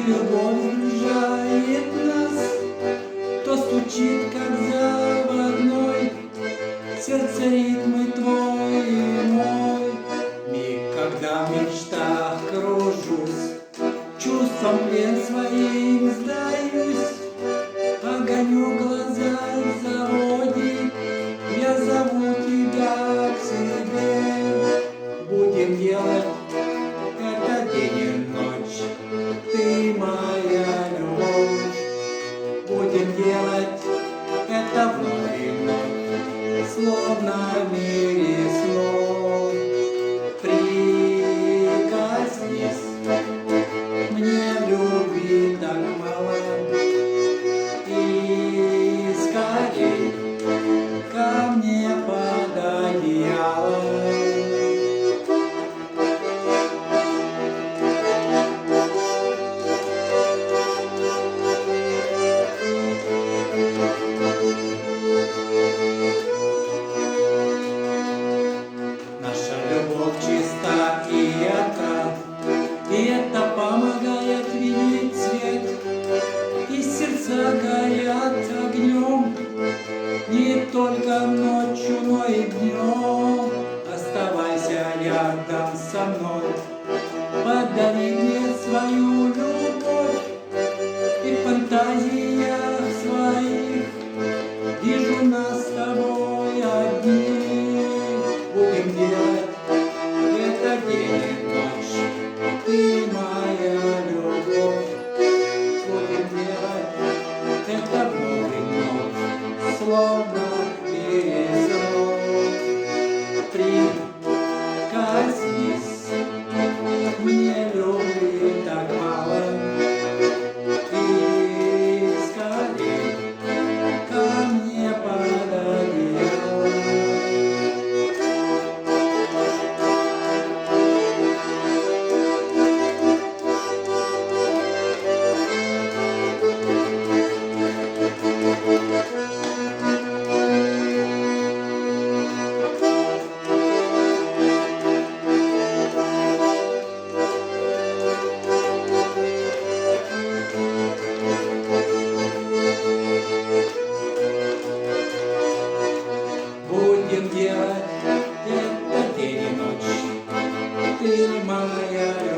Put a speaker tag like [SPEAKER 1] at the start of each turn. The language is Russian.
[SPEAKER 1] любовь сближает нас, то стучит, как заводной, сердце ритмы твой и мой. Миг, когда в мечтах кружусь, чувством плен своим сдаюсь, огонек глаза заводит, я зову тебя к себе. Будем делать это день и ночь, ты моя любовь. Будем делать это вновь и вновь, словно в мире снов. Прикоснись, мне любви так мало, и скорей ко мне под одеяло. Наша любовь чиста и ярка, и это помогает видеть свет, и сердца горят огнем, не только ночью, но и днем. Оставайся рядом со мной, подари мне свою любовь, и в фантазиях своих вижу нас с тобой одни. Будем делать это день и ночь, ты моя любовь. Будем делать это вновь и вновь, словно в мире снов. Прикоснись, мне любви так мало, и скорей ко мне под одеяло. Будем делать это день и ночь, ты моя любовь.